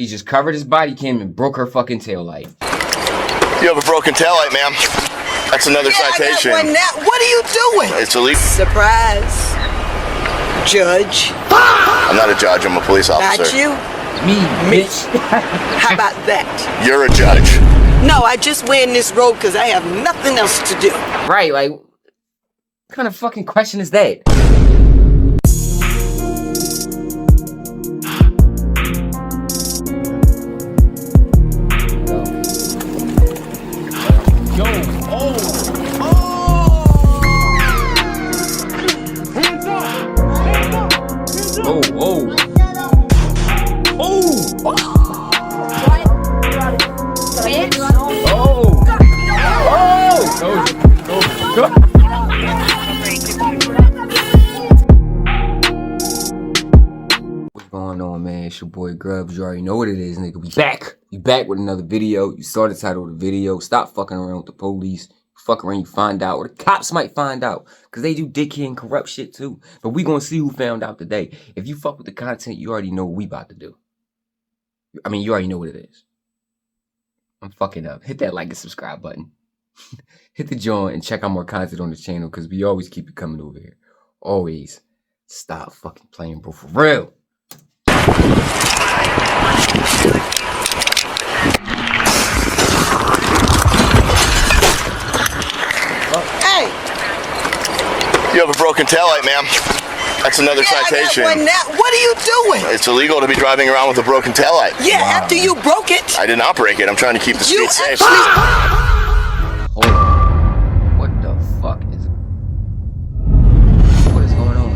He just covered his body cam and broke her fucking tail light. You have a broken tail light, ma'am. That's another citation. I got one now. What are you doing? It's illegal. Surprise. Judge. I'm not a judge, I'm a police officer. Not you? Me, bitch. How about that? You're a judge. No, I just went this road because I have nothing else to do. Right, like, what kind of fucking question is that? What's going on, man? It's your boy Grubz. You already know what it is, nigga. We back. We back with another video. You saw the title of the video. Stop fucking around with the police. Fuck around, you find out. Or the cops might find out. Because they do dickhead and corrupt shit too. But we gonna see who found out today. If you fuck with the content, you already know what we about to do. I mean, you already know what it is. I'm fucking up. Hit that like and subscribe button. Hit the joint and check out more content on the channel. Because we always keep it coming over here. Always. Stop fucking playing, bro. For real. Hey! You have a broken taillight, ma'am. That's another citation. I got one now. What are you doing? It's illegal to be driving around with a broken taillight. Yeah, after you broke it. I did not break it. I'm trying to keep the streets safe. Hold on. What the fuck is it? What is going on?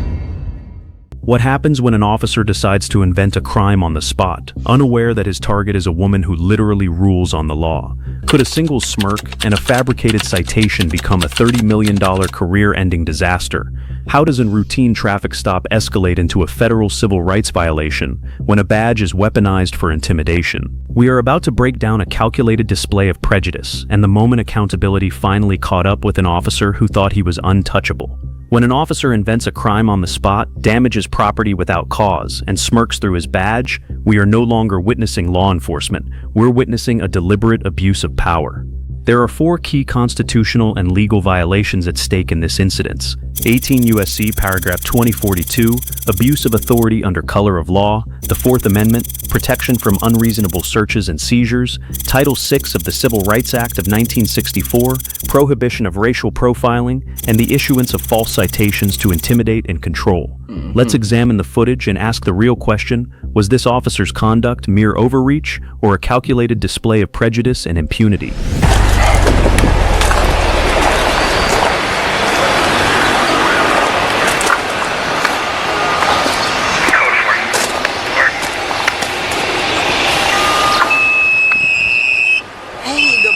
What happens when an officer decides to invent a crime on the spot, unaware that his target is a woman who literally rules on the law? Could a single smirk and a fabricated citation become a $30 million career-ending disaster? How does a routine traffic stop escalate into a federal civil rights violation when a badge is weaponized for intimidation? We are about to break down a calculated display of prejudice and the moment accountability finally caught up with an officer who thought he was untouchable. When an officer invents a crime on the spot, damages property without cause, and smirks through his badge, we are no longer witnessing law enforcement. We're witnessing a deliberate abuse of power. There are 4 key constitutional and legal violations at stake in this incident. 18 U.S.C. paragraph 2042, abuse of authority under color of law, the 4th Amendment, protection from unreasonable searches and seizures, Title VI of the Civil Rights Act of 1964, prohibition of racial profiling, and the issuance of false citations to intimidate and control. Let's examine the footage and ask the real question, was this officer's conduct mere overreach or a calculated display of prejudice and impunity?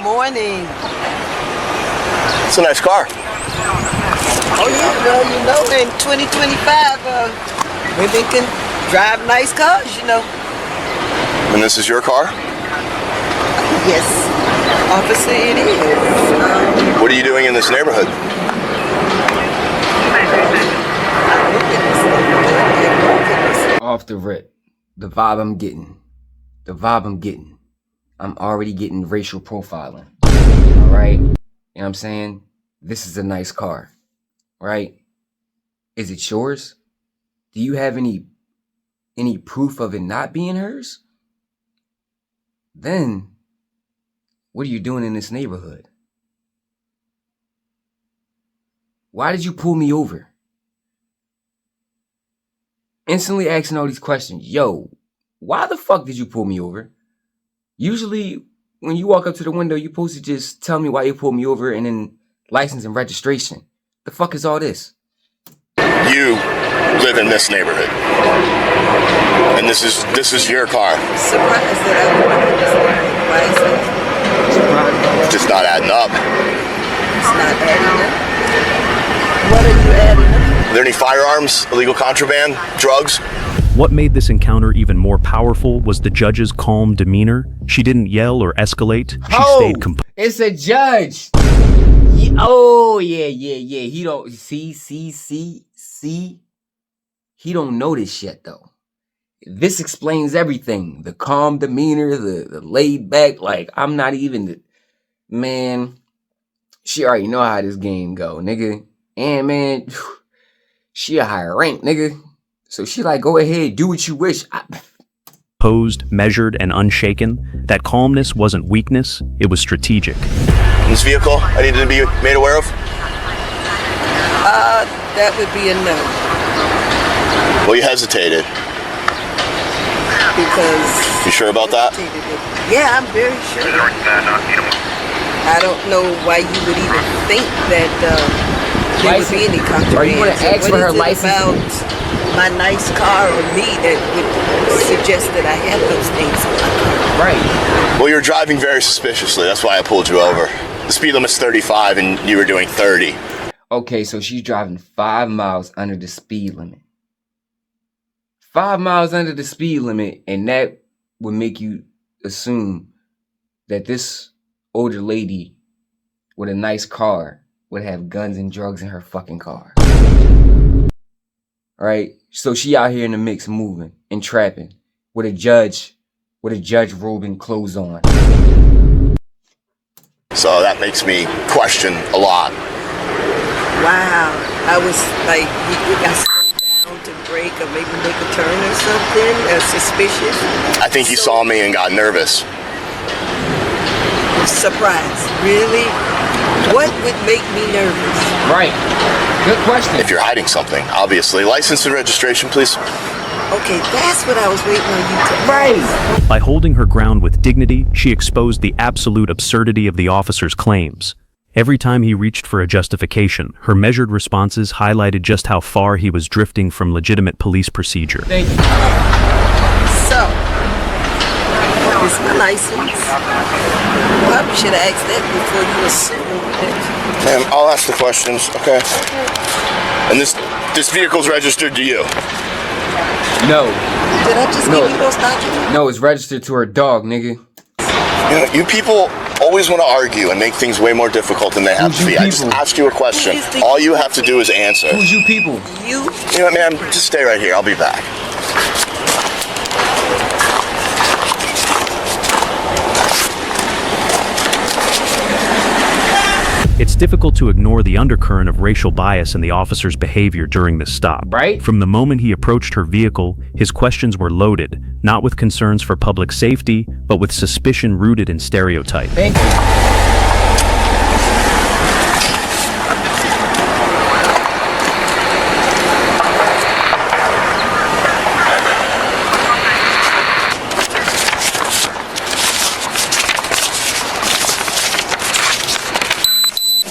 Morning. It's a nice car. Oh yeah, well you know in 2025 women can drive nice cars, you know. And this is your car? Yes, officer, it is. What are you doing in this neighborhood? Off the rip. The vibe I'm getting. The vibe I'm getting. I'm already getting racial profiling. Alright? You know what I'm saying? This is a nice car. Right? Is it yours? Do you have any proof of it not being hers? Then, what are you doing in this neighborhood? Why did you pull me over? Instantly asking all these questions. Yo, why the fuck did you pull me over? Usually, when you walk up to the window, you're supposed to just tell me why you pulled me over and then license and registration. The fuck is all this? You live in this neighborhood. And this is your car. Surprised that I It's just not adding up. It's not adding up. What are you adding up? Are there any firearms, illegal contraband, drugs? What made this encounter even more powerful was the judge's calm demeanor. She didn't yell or escalate. She stayed composed. It's a judge. Oh, yeah. He don't see. He don't know this shit though. this explains everything. The calm demeanor, the laid back, like, I'm not even, man, she already know how this game go, nigga. And, man, she a higher rank, nigga. So she like, go ahead, do what you wish. Posed, measured, and unshaken, that calmness wasn't weakness, it was strategic. This vehicle I needed to be made aware of? That would be a no. Well, you hesitated. Because... You sure about that? Yeah, I'm very sure. I don't know why you would even think that there would be any contraband. Are you going to ask for her license? What is it about my nice car or me that would suggest that I have those things on my car? Right. Well, you're driving very suspiciously. That's why I pulled you over. The speed limit's 35 and you were doing 30. Okay, so she's driving 5 miles under the speed limit. 5 miles under the speed limit, and that would make you assume that this older lady with a nice car would have guns and drugs in her fucking car. Alright? So she out here in the mix moving and trapping with a judge robe and clothes on. So that makes me question a lot. Wow. I was like, you got slowed down to break or maybe make a turn or something? Suspicious? I think you saw me and got nervous. Surprise. Really? What would make me nervous? Right. Good question. If you're hiding something, obviously. License and registration, please. Okay, that's what I was waiting on you to. Right. By holding her ground with dignity, she exposed the absolute absurdity of the officer's claims. Every time he reached for a justification, her measured responses highlighted just how far he was drifting from legitimate police procedure. Thank you. So, is my license? Probably should have asked that before you assumed that. Ma'am, I'll ask the questions, okay? And this vehicle's registered to you? No. Did I just give you those documents? No, it's registered to her dog, nigga. You know, you people always want to argue and make things way more difficult than they have to be. I just asked you a question. All you have to do is answer. Who's you people? You? You know what, ma'am? Just stay right here. I'll be back. It's difficult to ignore the undercurrent of racial bias in the officer's behavior during this stop. Right? From the moment he approached her vehicle, his questions were loaded, not with concerns for public safety, but with suspicion rooted in stereotype. Thank you.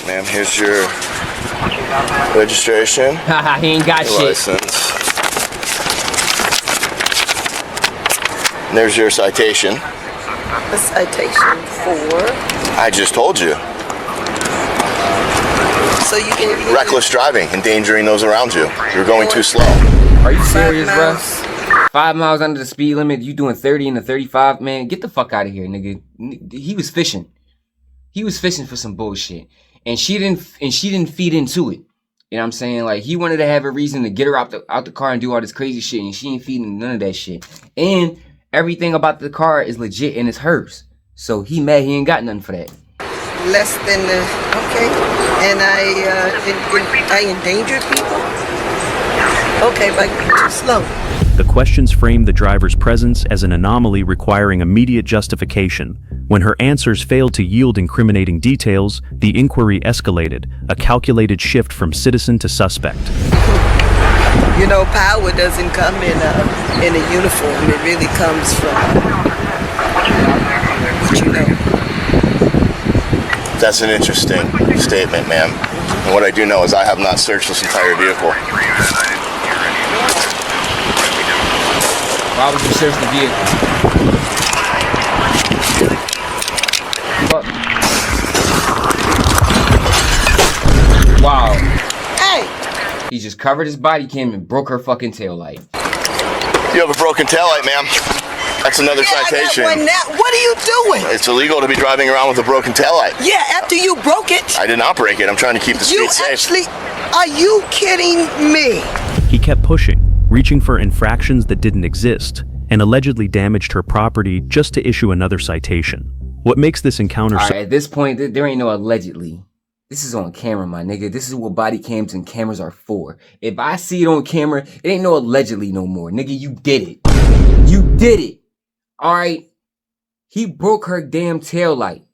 Ma'am, here's your registration. Haha, he ain't got Your shit. license. And there's your citation. A citation for? I just told you. So you can... Reckless driving, endangering those around you. You're going too slow. Are you serious, 5 bro? miles. 5 miles under the speed limit, you doing 30 and a 35, man. Get the fuck out of here, nigga. He was fishing. He was fishing for some bullshit. And she didn't feed into it. You know what I'm saying? Like, he wanted to have a reason to get her out the car and do all this crazy shit, and she ain't feeding none of that shit. And everything about the car is legit and it's hers. So he mad he ain't got nothing for that. Less than okay. And I endangered people? Okay, but too slow. The questions framed the driver's presence as an anomaly requiring immediate justification. When her answers failed to yield incriminating details, the inquiry escalated, a calculated shift from citizen to suspect. You know, power doesn't come in a uniform. It really comes from what you know. That's an interesting statement, ma'am. And what I do know is I have not searched this entire vehicle. Why would you search the vehicle? Fuck. Wow. Hey! He just covered his body cam and broke her fucking taillight. You have a broken taillight, ma'am. That's another citation. I got one now. What are you doing? It's illegal to be driving around with a broken taillight. Yeah, after you broke it. I did not break it. I'm trying to keep the You street safe. actually... Are you kidding me? He kept pushing, reaching for infractions that didn't exist, and allegedly damaged her property just to issue another citation. What makes this encounter All right, at this point, there ain't no allegedly. This is on camera, my nigga. This is what body cams and cameras are for. If I see it on camera, it ain't no allegedly no more. Nigga, you did it. You did it. All right? He broke her damn tail light.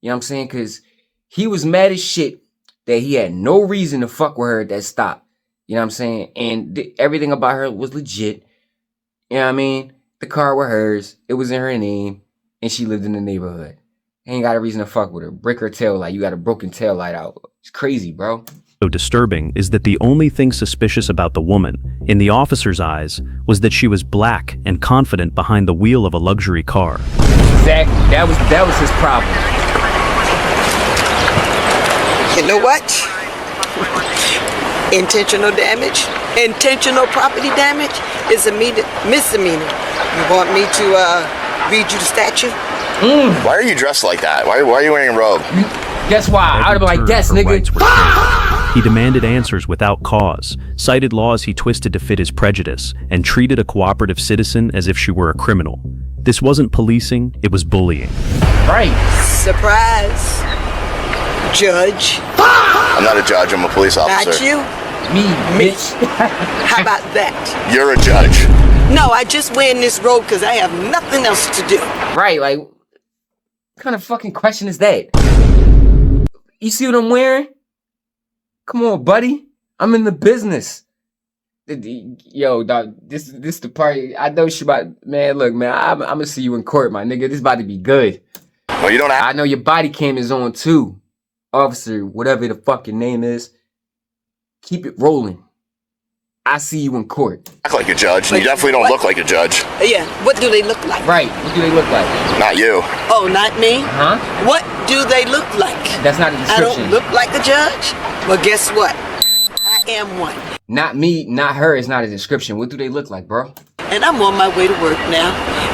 You know what I'm saying? Because he was mad as shit that he had no reason to fuck with her at that stop. You know what I'm saying? And everything about her was legit. You know what I mean? The car was hers. It was in her name. And she lived in the neighborhood. Ain't got a reason to fuck with her. Break her tail light. You got a broken tail light out. It's crazy, bro. So disturbing is that the only thing suspicious about the woman, in the officer's eyes, was that she was black and confident behind the wheel of a luxury car. Exactly. That was his problem. You know what? Intentional damage, intentional property damage is a misdemeanor. You want me to read you the statute? Why are you dressed like that? Why are you wearing a robe? Guess why? I would have been like, yes, nigga. He demanded answers without cause, cited laws he twisted to fit his prejudice, and treated a cooperative citizen as if she were a criminal. This wasn't policing, it was bullying. Right. Surprise. Judge. I'm not a judge, I'm a police officer. Not you. Me, bitch. How about that? You're a judge. No, I just wearing this robe because I have nothing else to do. Right, like, what kind of fucking question is that? You see what I'm wearing? Come on, buddy. I'm in the business. Yo, dog, this the party. I know she about, man, look, man, I'm gonna see you in court, my nigga. This about to be good. Well, you don't have. I know your body cam is on too. Officer, whatever the fuck your name is, keep it rolling. I see you in court. Act like a judge, and you definitely don't look like a judge. Yeah, what do they look like? Right, what do they look like? Not you. Oh, not me? Huh? What do they look like? That's not a I description. don't look like a judge? Well, guess what? I am one. Not me, not her, it's not a description. What do they look like, bro? And I'm on my way to work now.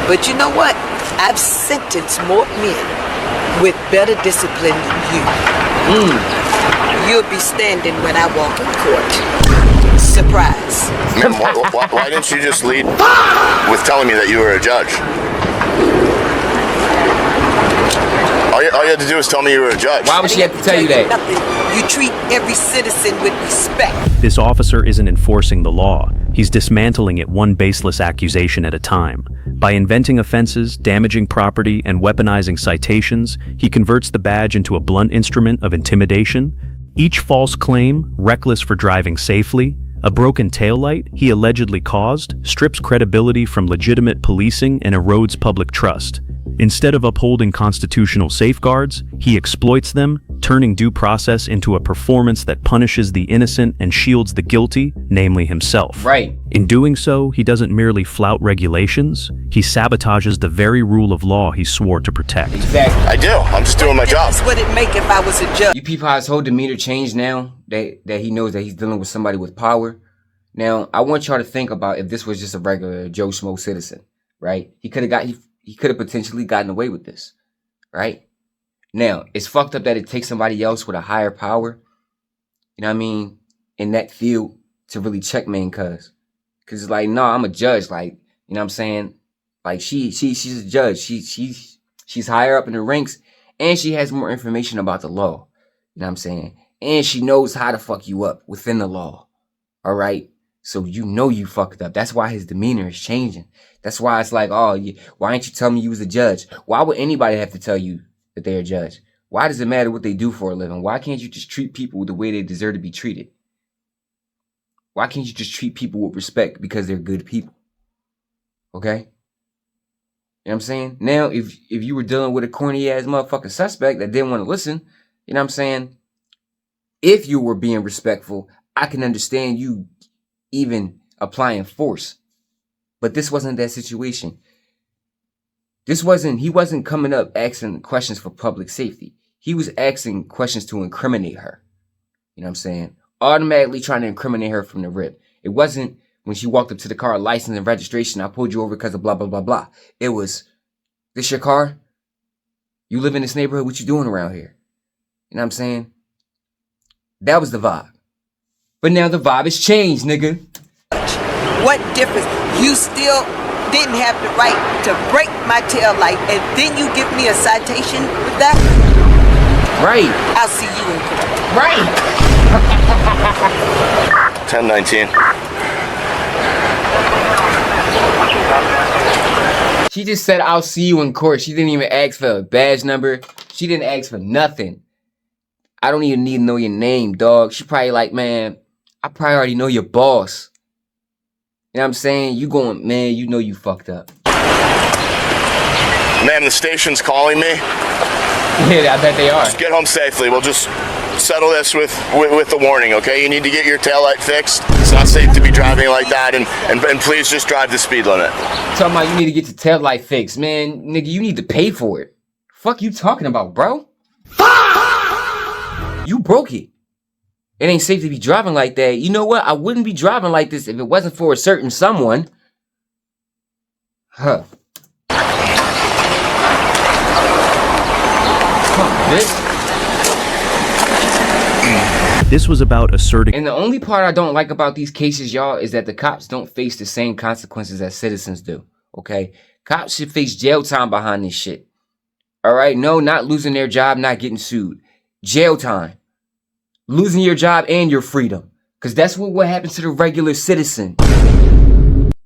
But you know what? I've sentenced more men with better discipline than you. You'll be standing when I walk in court. Surprise. Man, why didn't you just lead with telling me that you were a judge? All you had to do was tell me you were a judge. Why would she have to tell you that? Nothing. You treat every citizen with respect. This officer isn't enforcing the law. He's dismantling it one baseless accusation at a time. By inventing offenses, damaging property, and weaponizing citations, he converts the badge into a blunt instrument of intimidation. Each false claim, reckless for driving safely, a broken taillight he allegedly caused, strips credibility from legitimate policing and erodes public trust. Instead of upholding constitutional safeguards, he exploits them, turning due process into a performance that punishes the innocent and shields the guilty, namely himself. Right. In doing so, he doesn't merely flout regulations, he sabotages the very rule of law he swore to protect. Exactly. I do. I'm just doing my job. That's what it'd make if I was a judge. You peep how his whole demeanor changed now that he knows that he's dealing with somebody with power. Now, I want y'all to think about if this was just a regular Joe Schmo citizen, right? He could have potentially gotten away with this, right? Now, it's fucked up that it takes somebody else with a higher power, you know what I mean, in that field to really checkmate cuz it's like, no, I'm a judge, like, you know what I'm saying? Like she's a judge. She's higher up in the ranks and she has more information about the law. You know what I'm saying? And she knows how to fuck you up within the law. All right? So you know you fucked up. That's why his demeanor is changing. That's why it's like, oh, why didn't you tell me you was a judge? Why would anybody have to tell you that they're a judge? Why does it matter what they do for a living? Why can't you just treat people the way they deserve to be treated? Why can't you just treat people with respect because they're good people? Okay? You know what I'm saying? Now, if you were dealing with a corny ass motherfucking suspect that didn't want to listen, you know what I'm saying? If you were being respectful, I can understand you even applying force. But this wasn't that situation. He wasn't coming up asking questions for public safety. He was asking questions to incriminate her. You know what I'm saying? Automatically trying to incriminate her from the rip. It wasn't when she walked up to the car, license and registration, I pulled you over because of blah, blah, blah, blah. It was, this your car? You live in this neighborhood? What you doing around here? You know what I'm saying? That was the vibe. But now the vibe has changed, nigga. What difference? You still didn't have the right to break my tail light, and then you give me a citation with that? Right. I'll see you in court. Right. 1019. She just said, I'll see you in court. She didn't even ask for a badge number. She didn't ask for nothing. I don't even need to know your name, dog. She probably like, man, I probably already know your boss. You know what I'm saying? You going, man, you know you fucked up. Ma'am, the station's calling me. Yeah, I bet they are. Just get home safely. We'll just settle this with the warning, okay? You need to get your taillight fixed. It's not safe to be driving like that, and please just drive the speed limit. Talking about you need to get your taillight fixed. Man, nigga, you need to pay for it. Fuck you talking about, bro? You broke it. It ain't safe to be driving like that. You know what? I wouldn't be driving like this if it wasn't for a certain someone. Huh. This was about asserting. And the only part I don't like about these cases, y'all, is that the cops don't face the same consequences as citizens do. Okay? Cops should face jail time behind this shit. All right? No, not losing their job, not getting sued. Jail time. Losing your job and your freedom. Because that's what happens to the regular citizen.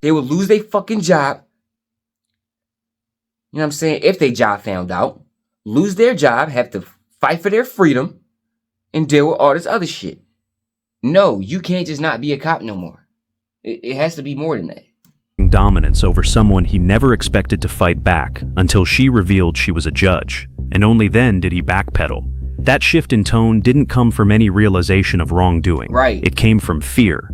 They will lose their fucking job. You know what I'm saying? If their job found out. Lose their job, have to fight for their freedom, and deal with all this other shit. No, you can't just not be a cop no more. It has to be more than that. Dominance over someone he never expected to fight back until she revealed she was a judge, and only then did he backpedal. That shift in tone didn't come from any realization of wrongdoing. Right. It came from fear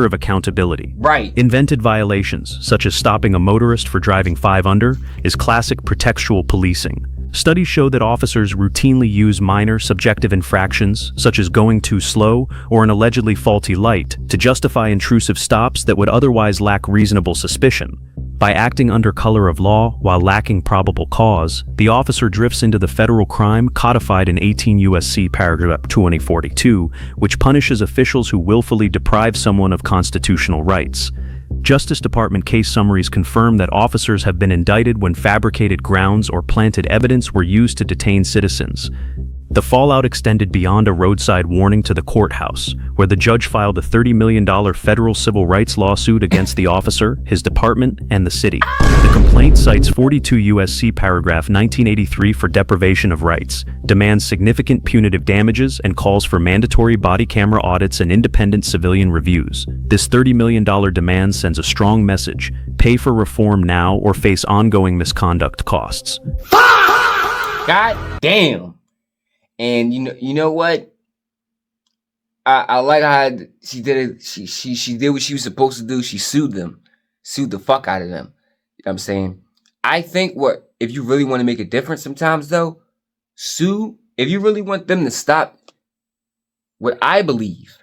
of accountability. Right. Invented violations, such as stopping a motorist for driving 5 under, is classic pretextual policing. Studies show that officers routinely use minor subjective infractions, such as going too slow or an allegedly faulty light, to justify intrusive stops that would otherwise lack reasonable suspicion. By acting under color of law while lacking probable cause, the officer drifts into the federal crime codified in 18 U.S.C. paragraph 2042, which punishes officials who willfully deprive someone of constitutional rights. Justice Department case summaries confirm that officers have been indicted when fabricated grounds or planted evidence were used to detain citizens. The fallout extended beyond a roadside warning to the courthouse, where the judge filed a $30 million federal civil rights lawsuit against the officer, his department, and the city. The complaint cites 42 U.S.C. paragraph 1983 for deprivation of rights, demands significant punitive damages, and calls for mandatory body camera audits and independent civilian reviews. This $30 million demand sends a strong message: pay for reform now or face ongoing misconduct costs. God damn. And you know what? I like how she did it. She did what she was supposed to do. She sued them. Sued the fuck out of them. You know what I'm saying? I think if you really want to make a difference sometimes though, sue. If you really want them to stop what I believe,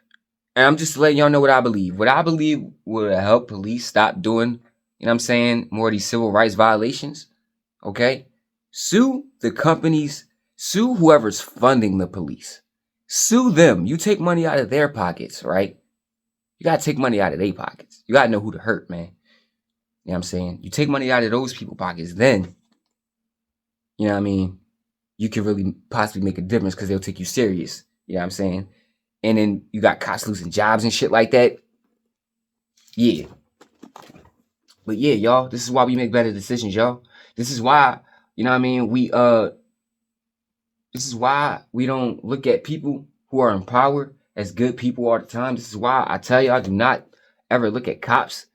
and I'm just letting y'all know what I believe. What I believe would help police stop doing, you know what I'm saying, more of these civil rights violations. Okay? Sue the companies. Sue whoever's funding the police. Sue them. You take money out of their pockets, right? You gotta take money out of their pockets. You gotta know who to hurt, man. You know what I'm saying? You take money out of those people's pockets, then, you know what I mean, you can really possibly make a difference because they'll take you serious. You know what I'm saying? And then you got cops losing jobs and shit like that. Yeah. But yeah, y'all, this is why we make better decisions, y'all. This is why, you know what I mean, this is why we don't look at people who are in power as good people all the time. This is why I tell y'all, do not ever look at cops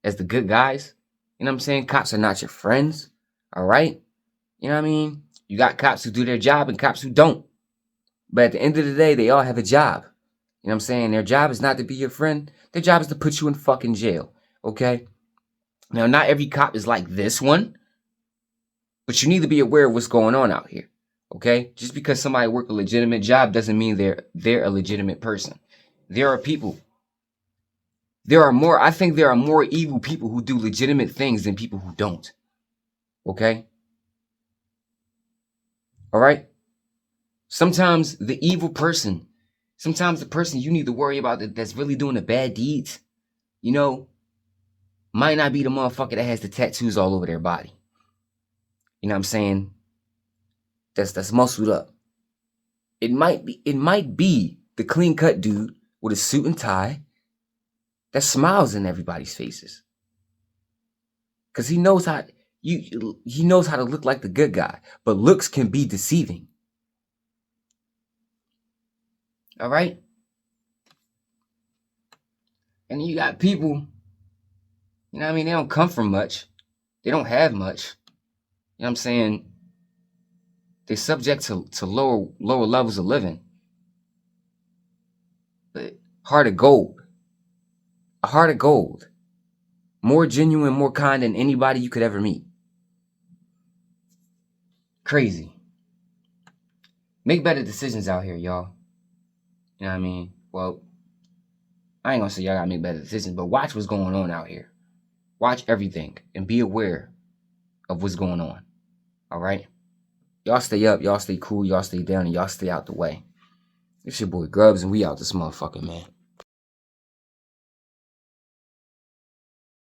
as the good guys. You know what I'm saying? Cops are not your friends. All right? You know what I mean? You got cops who do their job and cops who don't. But at the end of the day, they all have a job. You know what I'm saying? Their job is not to be your friend. Their job is to put you in fucking jail. Okay? Now, not every cop is like this one. But you need to be aware of what's going on out here. Okay? Just because somebody work a legitimate job doesn't mean they're a legitimate person. There are people. I think there are more evil people who do legitimate things than people who don't. Okay? All right? Sometimes the person you need to worry about that's really doing the bad deeds, you know, might not be the motherfucker that has the tattoos all over their body. You know what I'm saying? That's muscled up. It might be the clean-cut dude with a suit and tie that smiles in everybody's faces. Cause he knows how to look like the good guy, but looks can be deceiving. All right? And you got people, you know what I mean, they don't come from much. They don't have much. You know what I'm saying? They're subject to lower levels of living. But heart of gold. A heart of gold. More genuine, more kind than anybody you could ever meet. Crazy. Make better decisions out here, y'all. You know what I mean? Well, I ain't gonna say y'all gotta make better decisions, but watch what's going on out here. Watch everything and be aware of what's going on. All right? Y'all stay up, y'all stay cool, y'all stay down, and y'all stay out the way. It's your boy Grubz, and we out this motherfucker, man.